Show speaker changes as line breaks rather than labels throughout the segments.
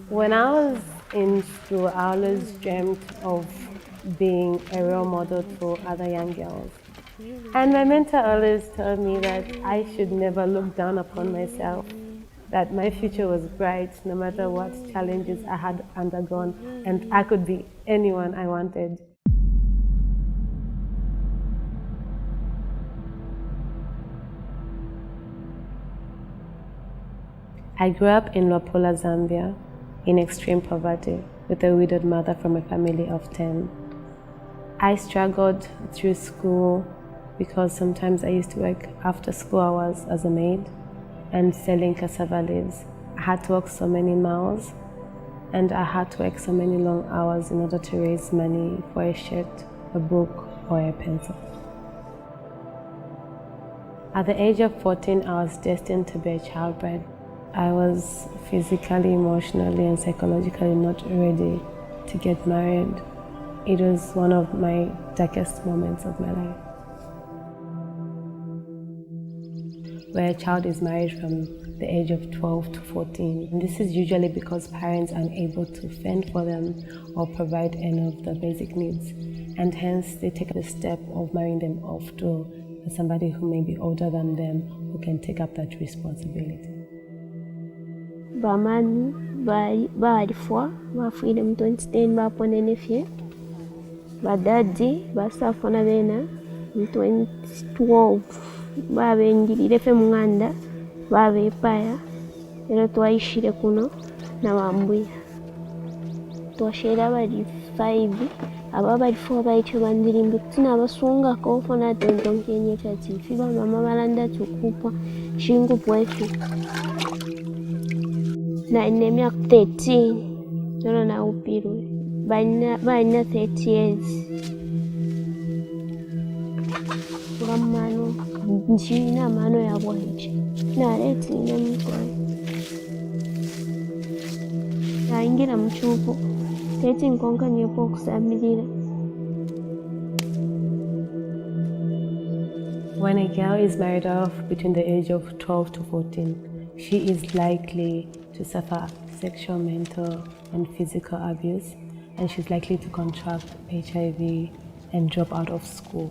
When I was in school, I always dreamt of being a role model to other young girls. And my mentor always told me that I should never look down upon myself, that my future was bright no matter what challenges I had undergone, and I could be anyone I wanted. I grew up in Luapula, Zambia, in extreme poverty, with a widowed mother from a family of 10. I struggled through school because sometimes I used to work after school hours as a maid and selling cassava leaves. I had to walk so many miles and I had to work so many long hours in order to raise money for a shirt, a book, or a pencil. At the age of 14, I was destined to be a childbride. I was physically, emotionally, and psychologically not ready to get married. It was one of my darkest moments of my life. Where a child is married from the age of 12 to 14. And this is usually because parents are unable to fend for them or provide any of the basic needs. And hence they take the step of marrying them off to somebody who may be older than them, who can take up that responsibility.
Bamani baarifwa bafiire mu 2010 baponenefye badadi basafuna bena mu 2012 babengirire fe munganda babepaya era twayishire kuno nabambuya twashera bali 5 aba bali 4 baityo bandirimbi tinabasungako fona tentonkenye chati mama balanda tukupwa shingupwa efi na ine myaka 13 nolo na upirwe baina 30 years uramano njina mano ya bwanje na leti ina mkwae na ingira mchupo leti nkonka nyepo kusamilira.
When a girl is married off between the age of 12 to 14, she is likely to suffer sexual, mental, and physical abuse, and she's likely to contract HIV and drop out of school.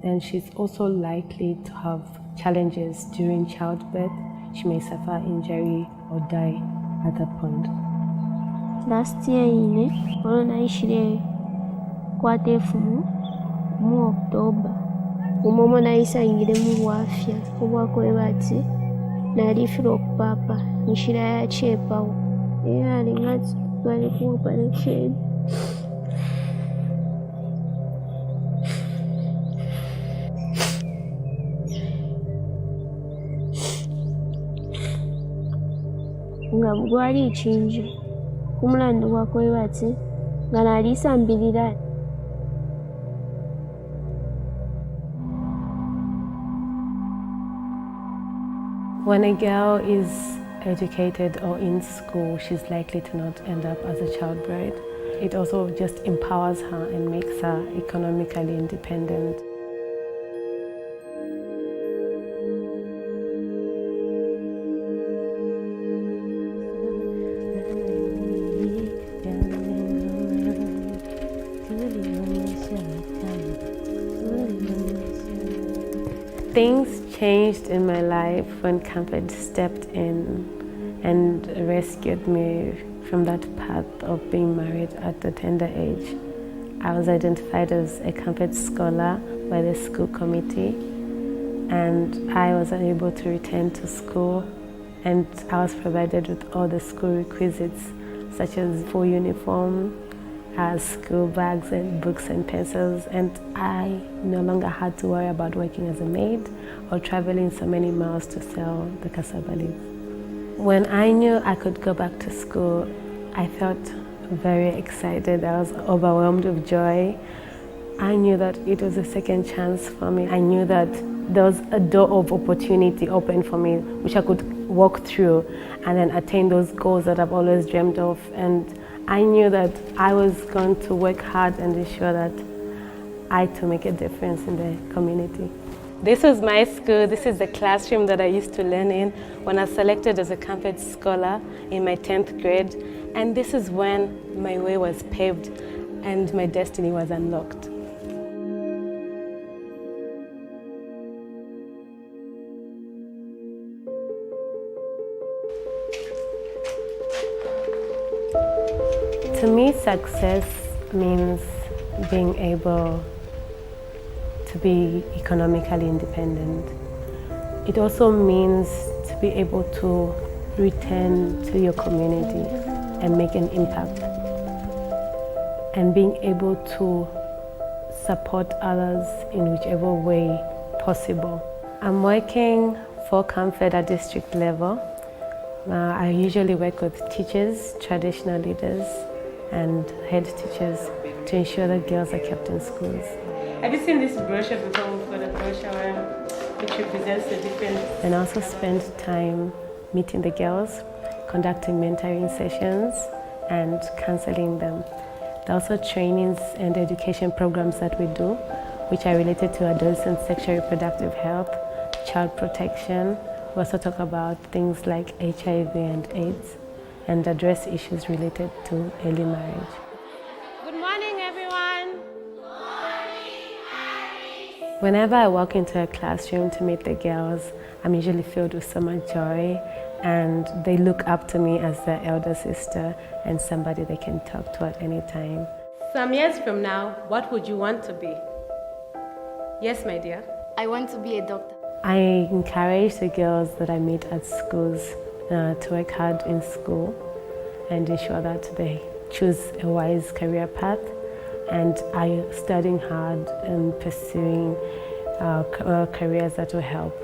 Then she's also likely to have challenges during childbirth. She may suffer injury or die at that point.
Last year naishire kwatefumu mu October umomo naisangire mu bwafya obwakwe bati nalifira okupapa nshira ya chepawo era ngati bali ku operation nga bwali chinji kumulando gwakwe bati nga nalisambirira.
When a girl is educated or in school, she's likely to not end up as a child bride. It also just empowers her and makes her economically independent. Things changed in my life when CAMFED stepped in and rescued me from that path of being married at a tender age. I was identified as a CAMFED scholar by the school committee, and I was able to return to school, and I was provided with all the school requisites such as full uniform, school bags and books and pencils, and I no longer had to worry about working as a maid or traveling so many miles to sell the cassava leaves. When I knew I could go back to school, I felt very excited. I was overwhelmed with joy. I knew that it was a second chance for me. I knew that there was a door of opportunity open for me, which I could walk through and then attain those goals that I've always dreamed of. And I knew that I was going to work hard and ensure that I too make a difference in the community. This was my school. This is the classroom that I used to learn in when I was selected as a CAMFED scholar in my 10th grade. And this is when my way was paved and my destiny was unlocked. To me, success means being able to be economically independent. It also means to be able to return to your community and make an impact, and being able to support others in whichever way possible. I'm working for CAMFED at district level. I usually work with teachers, traditional leaders, and head teachers to ensure that girls are kept in schools. Have you seen this brochure before? We've got a brochure which represents the different... And I also spend time meeting the girls, conducting mentoring sessions, and counseling them. There are also trainings and education programs that we do, which are related to adolescent sexual reproductive health, child protection. We also talk about things like HIV and AIDS, and address issues related to early marriage. Good morning, everyone. Good morning, Harry. Whenever I walk into a classroom to meet the girls, I'm usually filled with so much joy, and they look up to me as their elder sister and somebody they can talk to at any time. Some years from now, what would you want to be? Yes, my dear?
I want to be a doctor.
I encourage the girls that I meet at schools to work hard in school and ensure that they choose a wise career path and are studying hard and pursuing careers that will help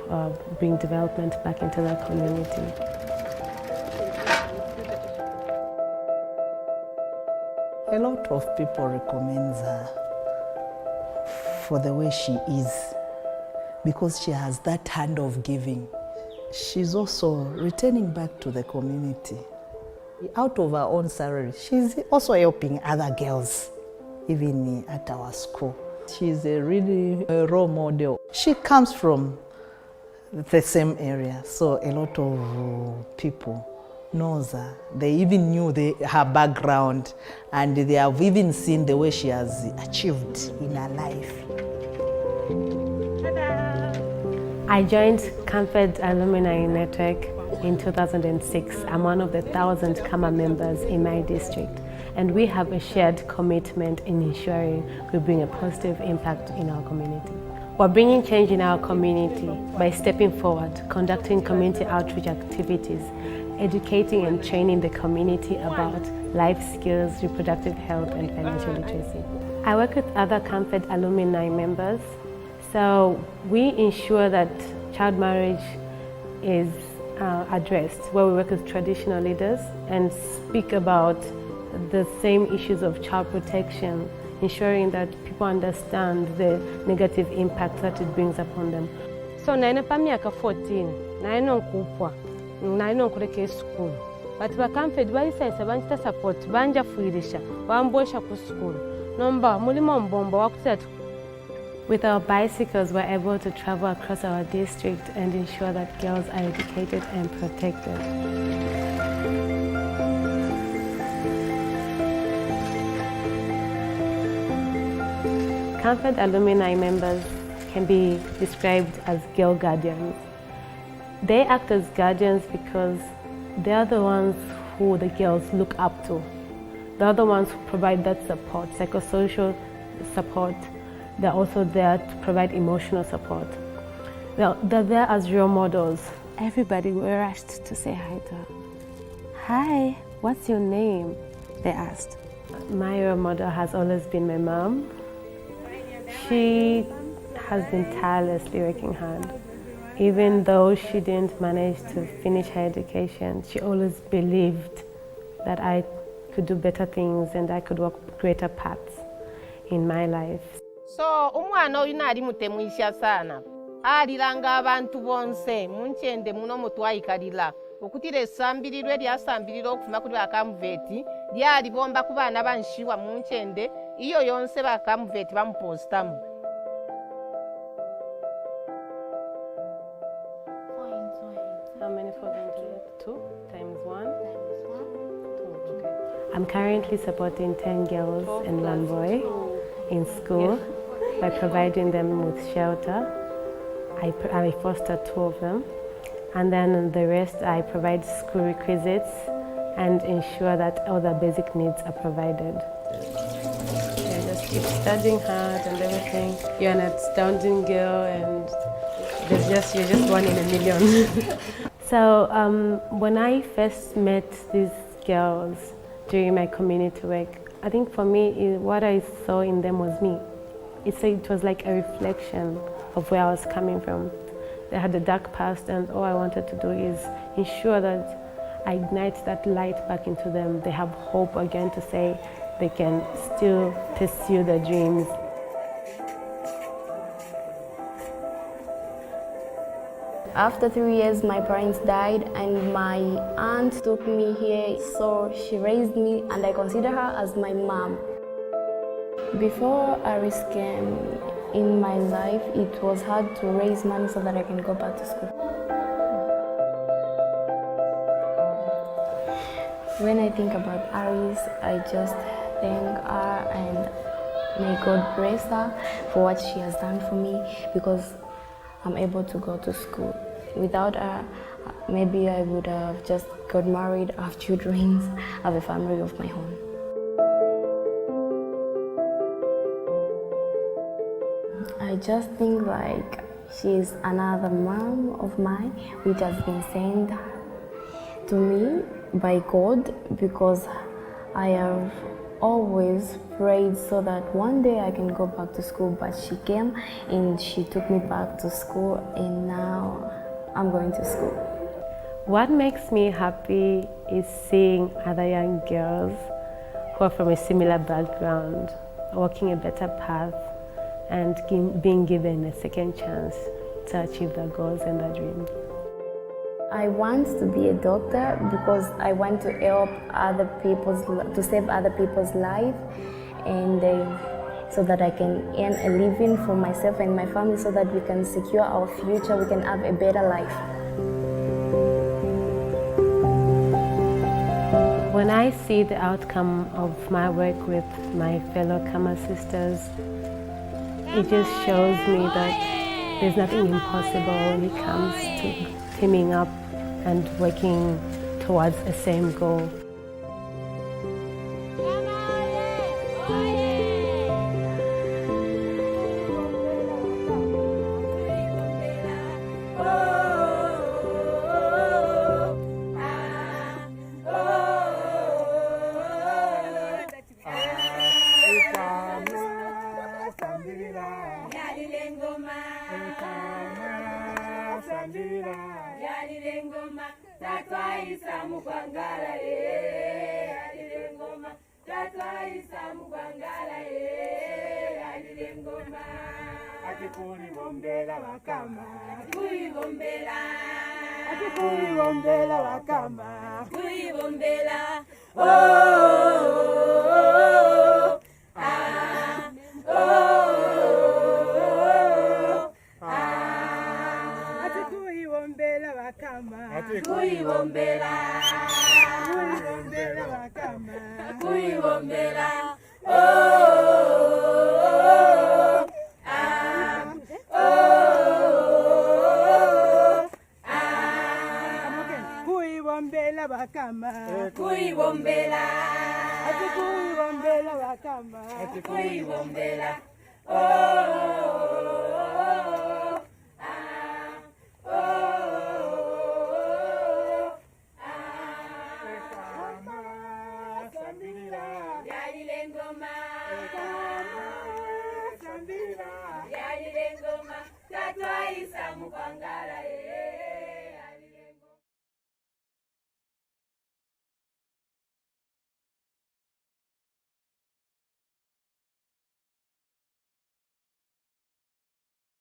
bring development back into their community.
A lot of people recommend her for the way she is, because she has that hand of giving. She's also returning back to the community. Out of her own salary, she's also helping other girls, even at our school. She's a really role model. She comes from the same area, so a lot of people knows her. They even knew her background, and they have even seen the way she has achieved in her life.
I joined CAMFED Alumni Network in 2006. I'm one of the 1,000 CAMA members in my district, and we have a shared commitment in ensuring we bring a positive impact in our community. We're bringing change in our community by stepping forward, conducting community outreach activities, educating and training the community about life skills, reproductive health, and financial literacy. I work with other CAMFED alumni members, so we ensure that child marriage is addressed, where we work with traditional leaders and speak about the same issues of child protection, ensuring that people understand the negative impact that it brings upon them. So naine pa myaka 14 naine nkupwa naine nkuleka school but ba CAMFED balisaisa banchita support banja fuirisha bambosha ku school nomba mulimo mbombo wakutatu. With our bicycles, we're able to travel across our district and ensure that girls are educated and protected. CAMFED alumni members can be described as girl guardians. They act as guardians because they are the ones who the girls look up to. They are the ones who provide that support, psychosocial support. They're also there to provide emotional support. They're there as role models. Everybody were rushed to say hi to her. Hi, what's your name? They asked. My role model has always been my mom. She has been tirelessly working hard. Even though she didn't manage to finish her education, she always believed that I could do better things and I could walk greater paths in my life.
So umwana oyu nali mutemwisha sana alilanga abantu bonse munchende muno mutwayikalira okutira essambilirwe lyasambilira okufuna kuli bakamuveti lyali bomba ku baana banshiwa munchende iyo yonse bakamuveti bamupostamu.
I'm currently supporting 10 girls and 1 boy in school by providing them with shelter. I foster 2 of them, and then the rest I provide school requisites and ensure that all the basic needs are provided. Yeah, just keep studying hard and everything. You're an astounding girl, and you're just 1 in a million. So when I first met these girls during my community work, I think for me, what I saw in them was me. It was like a reflection of where I was coming from. They had a dark past, and all I wanted to do is ensure that I ignite that light back into them. They have hope again to say they can still pursue their dreams.
After 3 years, my parents died, and my aunt took me here, so she raised me, and I consider her as my mom. Before Aris came in my life, it was hard to raise money so that I can go back to school. When I think about Aris, I just thank her and may God bless her for what she has done for me, because I'm able to go to school. Without her, maybe I would have just got married, have children, have a family of my own. I just think like she's another mom of mine which has been sent to me by God, because I have always prayed so that one day I can go back to school, but she came and she took me back to school, and now I'm going to school.
What makes me happy is seeing other young girls who are from a similar background walking a better path and being given a second chance to achieve their goals and their dreams.
I want to be a doctor because I want to help other people's, to save other people's life, and so that I can earn a living for myself and my family, so that we can secure our future, we can have a better life.
When I see the outcome of my work with my fellow Kama sisters, it just shows me that there's nothing impossible when it comes to teaming up and working towards the same goal.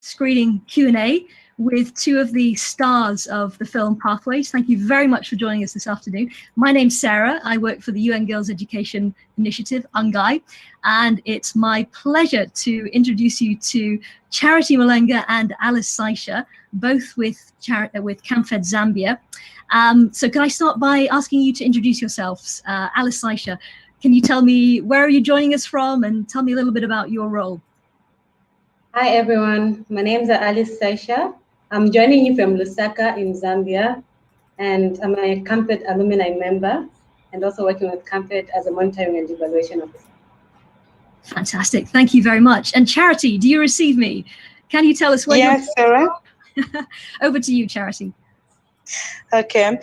Screening Q&A with two of the stars of the film Pathways. Thank you very much for joining us this afternoon. My name's Sarah. I work for the UN Girls Education Initiative, UNGAI, and it's my pleasure to introduce you to Charity Malenga and Alice Saisha, both with CAMFED Zambia. So can I start by asking you to introduce yourselves? Alice Saisha, can you tell me where are you joining us from and tell me a little bit about your role?
Hi everyone, my name is Alice Saisha. I'm joining you from Lusaka in Zambia, and I'm a CAMFED alumni member and also working with CAMFED as a monitoring and evaluation officer.
Fantastic, thank you very much. And Charity, do you receive me? Can you tell us where you're
Sarah.
Over to you, Charity.
Okay,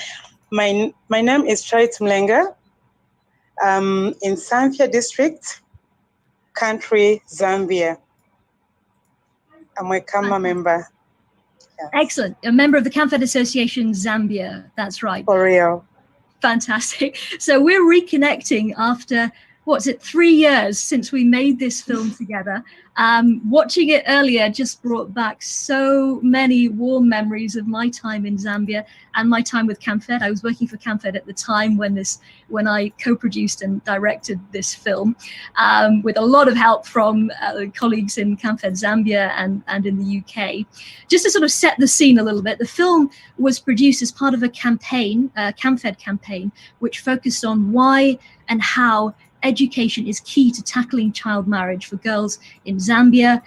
my name is Charity Mlenga. In Zambia district, country Zambia. I'm a CAMA member. Yeah.
Excellent, a member of the CAMFED Association Zambia, that's right.
For real.
Fantastic. So we're reconnecting after, what's it, 3 years since we made this film together. Watching it earlier just brought back so many warm memories of my time in Zambia and my time with CAMFED. I was working for CAMFED at the time when I co-produced and directed this film, with a lot of help from colleagues in CAMFED Zambia and in the UK. Just to sort of set the scene a little bit, the film was produced as part of a campaign, a CAMFED campaign, which focused on why and how education is key to tackling child marriage for girls in Zambia,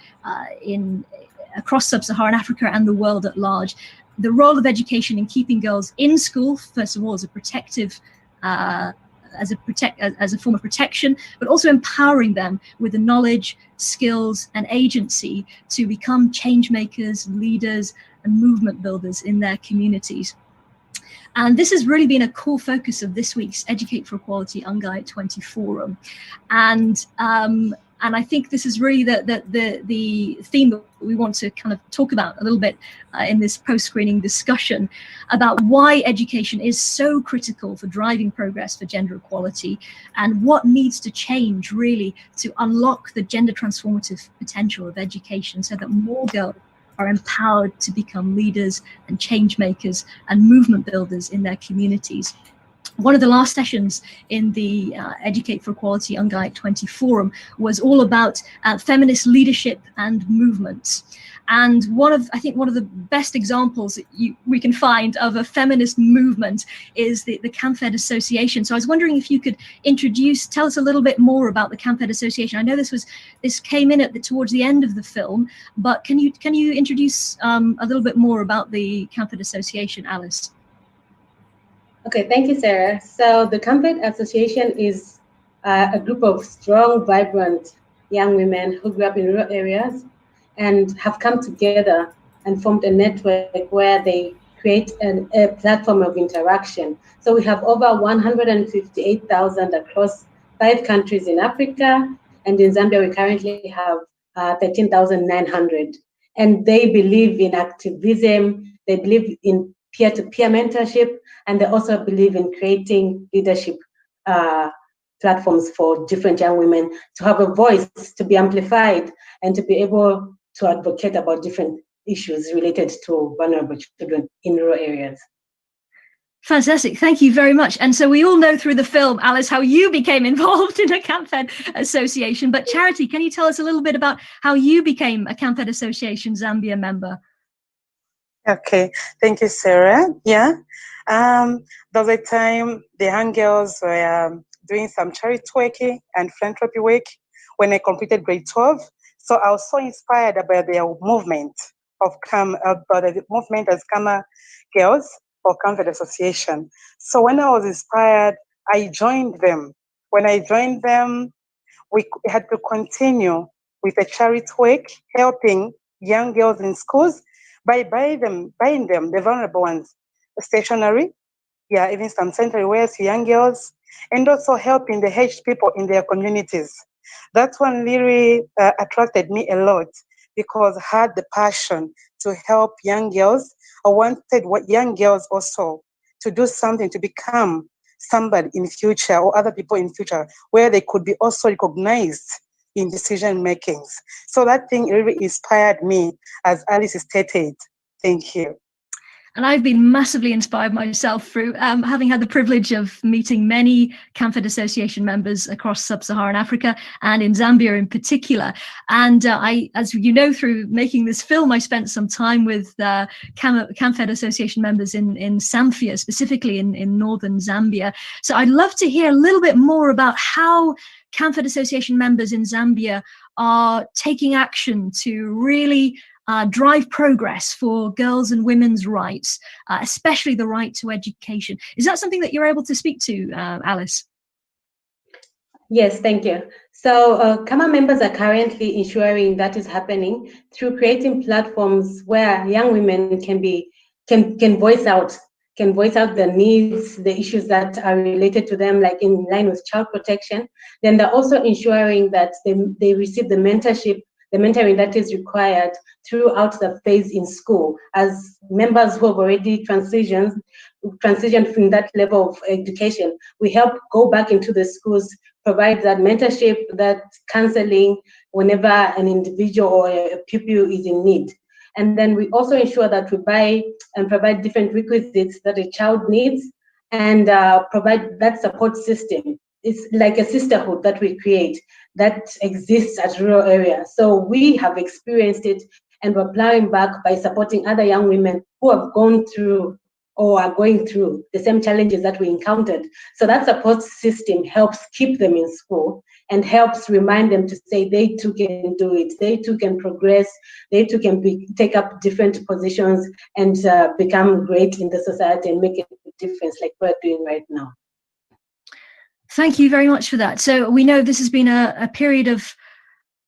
across sub-Saharan Africa and the world at large. The role of education in keeping girls in school, first of all, as a protective, as a form of protection, but also empowering them with the knowledge, skills, and agency to become change makers, leaders, and movement builders in their communities. And this has really been a core focus of this week's Educate for Equality Ungai 20 Forum. And I think this is really the theme that we want to kind of talk about a little bit in this post-screening discussion about why education is so critical for driving progress for gender equality and what needs to change really to unlock the gender transformative potential of education so that more girls are empowered to become leaders and change makers and movement builders in their communities. One of the last sessions in the Educate for Equality Ungai 20 Forum was all about feminist leadership and movements. And I think one of the best examples that we can find of a feminist movement is the CAMFED Association. So I was wondering if you could tell us a little bit more about the CAMFED Association. I know this came in towards the end of the film, but can you introduce a little bit more about the CAMFED Association, Alice?
Okay, thank you, Sarah. So the CAMFED Association is a group of strong, vibrant young women who grew up in rural areas and have come together and formed a network where they create a platform of interaction. So we have over 158,000 across 5 countries in Africa, and in Zambia we currently have 13,900. And they believe in activism, they believe in peer-to-peer mentorship, and they also believe in creating leadership platforms for different young women to have a voice, to be amplified, and to be able to advocate about different issues related to vulnerable children in rural areas.
Fantastic, thank you very much. And so we all know through the film, Alice, how you became involved in the CAMFED Association, but Charity, can you tell us a little bit about how you became a CAMFED Association Zambia member?
Okay, thank you, Sarah. Yeah, there was a time the young girls were doing some charity work and philanthropy work when I completed grade 12. So I was so inspired about their movement the movement as CAMA girls or CAMFED Association. So when I was inspired, I joined them. When I joined them, we had to continue with a charity work, helping young girls in schools by buying them the vulnerable ones, stationery, yeah, even some sanitary wares to young girls, and also helping the aged people in their communities. That one really attracted me a lot because I had the passion to help young girls. I wanted young girls also to do something to become somebody in future or other people in future where they could be also recognized in decision makings. So that thing really inspired me, as Alice stated. Thank you.
And I've been massively inspired myself through having had the privilege of meeting many CAMFED Association members across sub-Saharan Africa and in Zambia in particular. And as you know, through making this film, I spent some time with CAMFED Association members in Samfia, specifically in northern Zambia. So I'd love to hear a little bit more about how CAMFED Association members in Zambia are taking action to really drive progress for girls' and women's rights, especially the right to education. Is that something that you're able to speak to, Alice?
Yes, thank you. So CAMA members are currently ensuring that is happening through creating platforms where young women can voice out their needs, the issues that are related to them, like in line with child protection. Then they're also ensuring that they receive the mentoring that is required throughout the phase in school. As members who have already transitioned from that level of education, we help go back into the schools, provide that mentorship, that counseling whenever an individual or a pupil is in need. And then we also ensure that we buy and provide different requisites that a child needs and provide that support system. It's like a sisterhood that we create that exists at rural areas. So we have experienced it, and we're plowing back by supporting other young women who have gone through or are going through the same challenges that we encountered. So that support system helps keep them in school and helps remind them to say they too can do it, they too can progress, they too can take up different positions and become great in the society and make a difference like we're doing right now.
Thank you very much for that. So we know this has been a period of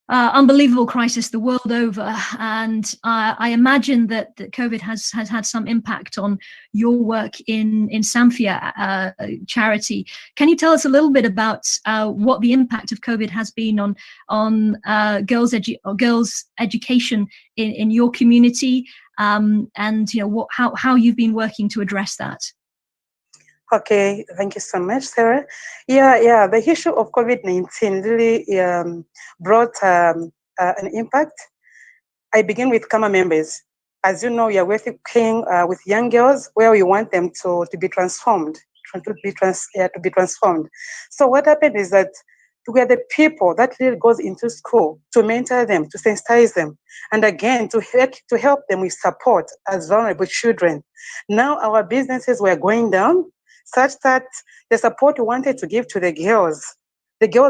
unbelievable crisis the world over, and I imagine that COVID has had some impact on your work in Samfia charity. Can you tell us a little bit about what the impact of COVID has been on girls' education in your community, and how you've been working to address that?
Okay, thank you so much, Sarah. Yeah, the issue of COVID-19 really brought an impact. I begin with CAMA members. As you know, we are working with young girls where we want them to be transformed, to be transformed. So what happened is that we are the people that really goes into school to mentor them, to sensitize them, and again, to help them with support as vulnerable children. Now our businesses were going down, such that the support we wanted to give to the girls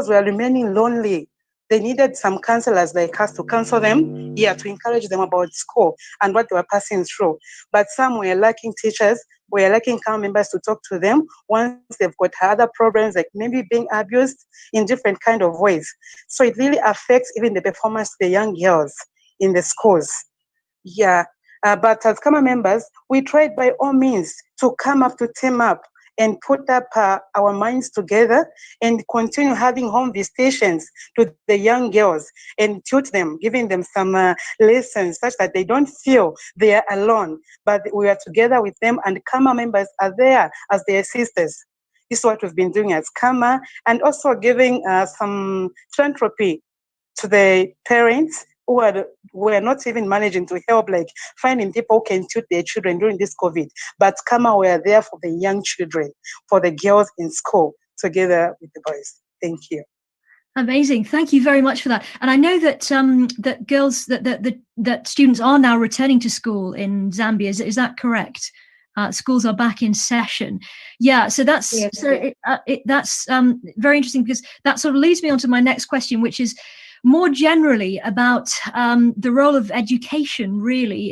were remaining lonely. They needed some counselors like us to counsel them, to encourage them about school and what they were passing through. But some were lacking teachers, were lacking CAMA members to talk to them once they've got other problems, like maybe being abused in different kind of ways. So it really affects even the performance of the young girls in the schools. But as CAMA members, we tried by all means to team up and put up our minds together and continue having home visitations to the young girls and tutor them, giving them some lessons such that they don't feel they are alone, but we are together with them, and CAMA members are there as their sisters. This is what we've been doing as CAMA, and also giving some philanthropy to the parents who were not even managing to help, like finding people who can tutor their children during this COVID. But CAMA were there for the young children, for the girls in school, together with the boys. Thank you.
Amazing. Thank you very much for that. And I know that that students are now returning to school in Zambia. Is that correct? Schools are back in session. Yeah, so that's that's very interesting, because that sort of leads me on to my next question, which is more generally about the role of education really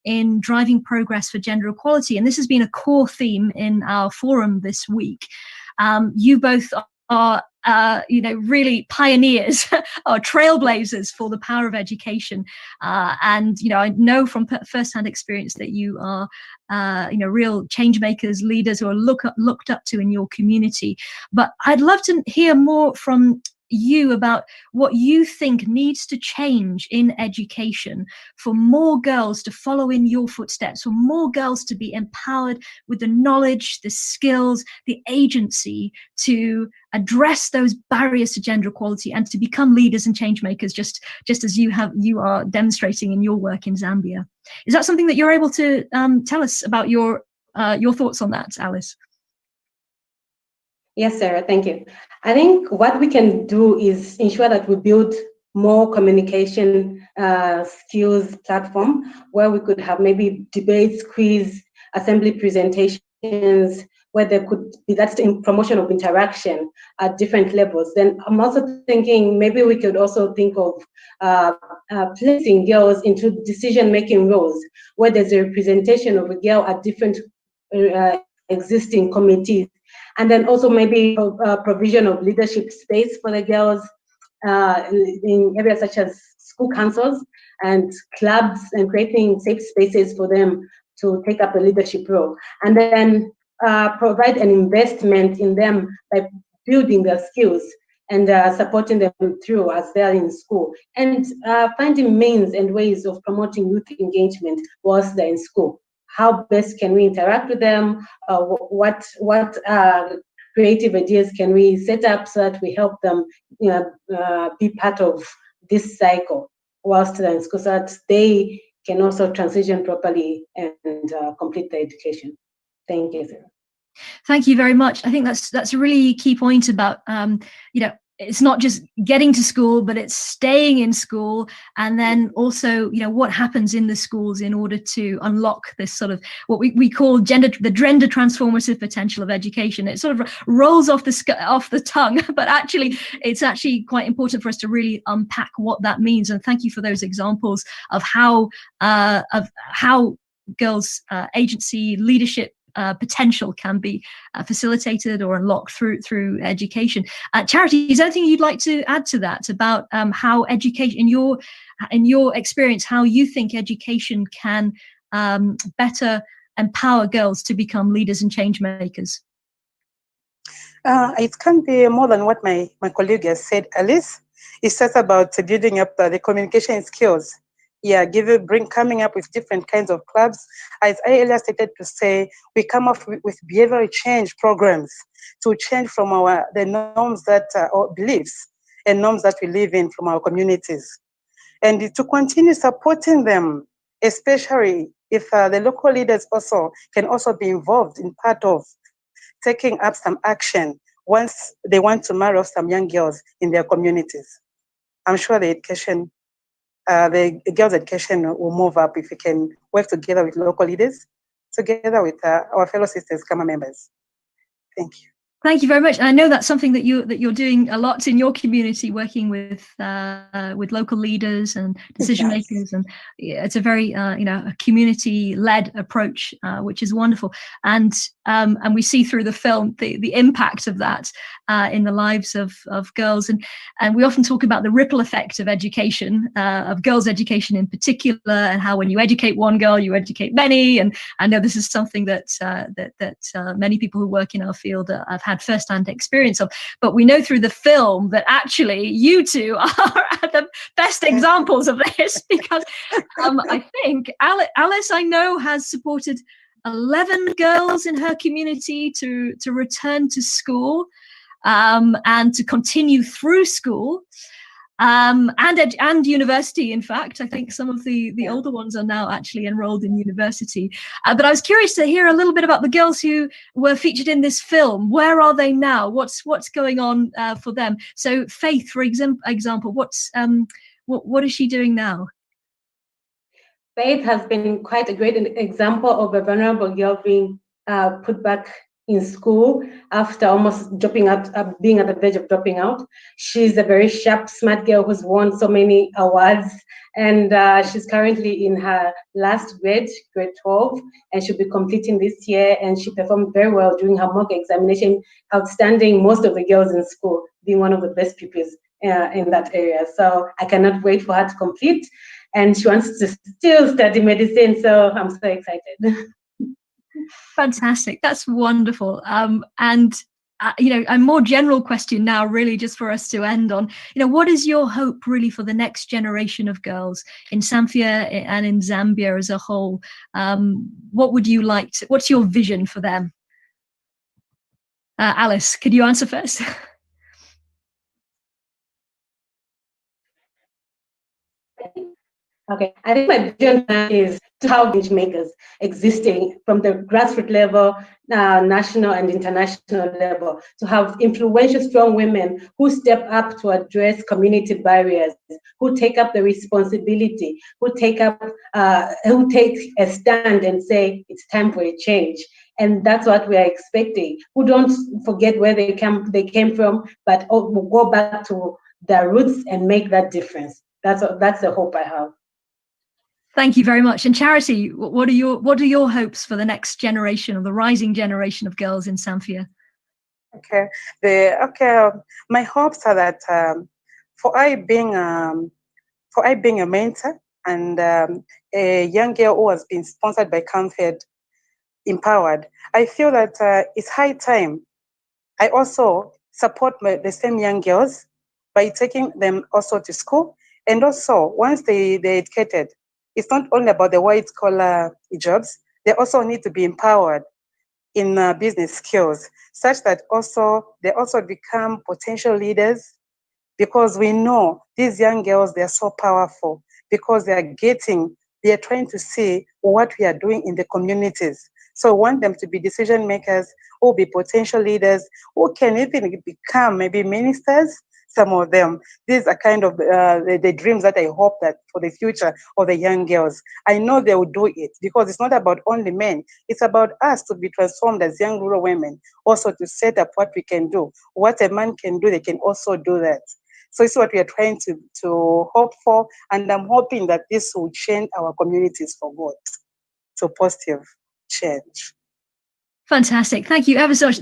in driving progress for gender equality. And this has been a core theme in our forum this week. You both are really pioneers or trailblazers for the power of education. And I know from firsthand experience that you are real change makers, leaders who are looked up to in your community. But I'd love to hear more from you about what you think needs to change in education for more girls to follow in your footsteps, for more girls to be empowered with the knowledge, the skills, the agency to address those barriers to gender equality and to become leaders and change makers, just as you are demonstrating in your work in Zambia. Is that something that you're able to tell us about your thoughts on that, Alice?
Yes, Sarah, thank you. I think what we can do is ensure that we build more communication skills platform where we could have maybe debates, quiz, assembly presentations, where there could be that in promotion of interaction at different levels. Then I'm also thinking maybe we could also think of placing girls into decision-making roles, where there's a representation of a girl at different existing committees. And then also maybe provision of leadership space for the girls in areas such as school councils and clubs, and creating safe spaces for them to take up a leadership role. And then provide an investment in them by building their skills and supporting them through as they're in school, and finding means and ways of promoting youth engagement whilst they're in school. How best can we interact with them? What creative ideas can we set up so that we help them be part of this cycle whilst they're in school, so that they can also transition properly and complete their education. Thank you, Sarah.
Thank you very much. I think that's a really key point about it's not just getting to school, but it's staying in school, and then also what happens in the schools in order to unlock this sort of what we call the gender transformative potential of education. It sort of rolls off the tongue, but actually it's actually quite important for us to really unpack what that means. And thank you for those examples of how girls' agency, leadership, potential can be facilitated or unlocked through education. Charity, is there anything you'd like to add to that about how education, in your experience, how you think education can better empower girls to become leaders and change makers?
It can be more than what my colleague has said, Alice. It's just about building up the communication skills. Yeah, coming up with different kinds of clubs. As I earlier stated to say, we come up with behavioral change programs to change from the norms or beliefs and norms that we live in from our communities. And to continue supporting them, especially if the local leaders also can be involved in part of taking up some action once they want to marry off some young girls in their communities. I'm sure the girls' education will move up if we can work together with local leaders, together with our fellow sisters, CAMA members. Thank you.
Thank you very much. And I know that's something that you're doing a lot in your community, working with local leaders and decision makers, and it's a very a community-led approach, which is wonderful. And we see through the film the impact of that in the lives of girls, and we often talk about the ripple effect of education, of girls' education in particular, and how when you educate one girl, you educate many. And I know this is something that many people who work in our field have had first-hand experience of, but we know through the film that actually you two are the best examples of this, because I think Alice, I know, has supported 11 girls in her community to return to school and to continue through school and university. In fact, I think some of the older ones are now actually enrolled in university. But I was curious to hear a little bit about the girls who were featured in this film. Where are they now? What's going on for them? So Faith, for example, what is she doing now?
Faith has been quite a great example of a vulnerable girl being put back in school after almost dropping out, being at the verge of dropping out. She's a very sharp, smart girl who's won so many awards, and she's currently in her last grade 12, and she'll be completing this year, and she performed very well during her mock examination, outstanding most of the girls in school, being one of the best pupils in that area. So I cannot wait for her to complete, and she wants to still study medicine, so I'm so excited.
Fantastic. That's wonderful. And a more general question now, really, just for us to end on. What is your hope really for the next generation of girls in Zambia and in Zambia as a whole? What would you like to? What's your vision for them? Alice, could you answer first?
Okay, I think my vision is to have change makers existing from the grassroots level, national and international level, to have influential, strong women who step up to address community barriers, who take up the responsibility, who take a stand and say it's time for a change. And that's what we are expecting. Who don't forget where they came from, but will go back to their roots and make that difference. That's the hope I have.
Thank you very much. And Charity, what are your hopes for the next generation, or the rising generation of girls in Zambia?
Okay. My hopes are that for I being a mentor and a young girl who has been sponsored by CAMFED, empowered, I feel that it's high time I also support the same young girls by taking them also to school. And also, once they're educated, it's not only about the white collar jobs, they also need to be empowered in business skills, such that they also become potential leaders, because we know these young girls, they're so powerful because they're trying to see what we are doing in the communities. So we want them to be decision makers, who will be potential leaders, who can even become maybe ministers, some of them. These are kind of the dreams that I hope that for the future of the young girls. I know they will do it, because it's not about only men. It's about us to be transformed as young rural women, also to set up what we can do. What a man can do, they can also do that. So it's what we are trying to hope for, and I'm hoping that this will change our communities for good. So positive change.
Fantastic. Thank you ever so much.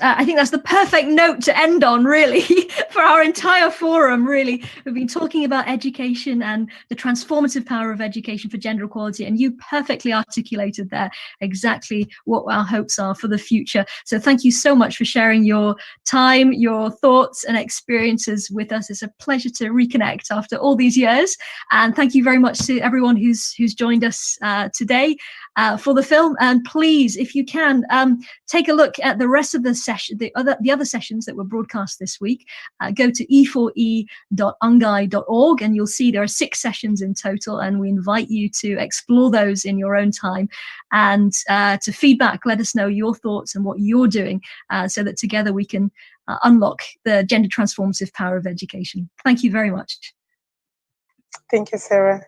I think that's the perfect note to end on, really, for our entire forum, really. We've been talking about education and the transformative power of education for gender equality, and you perfectly articulated there exactly what our hopes are for the future. So thank you so much for sharing your time, your thoughts and experiences with us. It's a pleasure to reconnect after all these years. And thank you very much to everyone who's joined us today for the film. And please, if you can, take a look at the rest of the session, the other sessions that were broadcast this week. Go to e4e.ungai.org and you'll see there are 6 sessions in total, and we invite you to explore those in your own time, and to feedback, let us know your thoughts and what you're doing, so that together we can unlock the gender transformative power of education. Thank you very much.
Thank you, Sarah.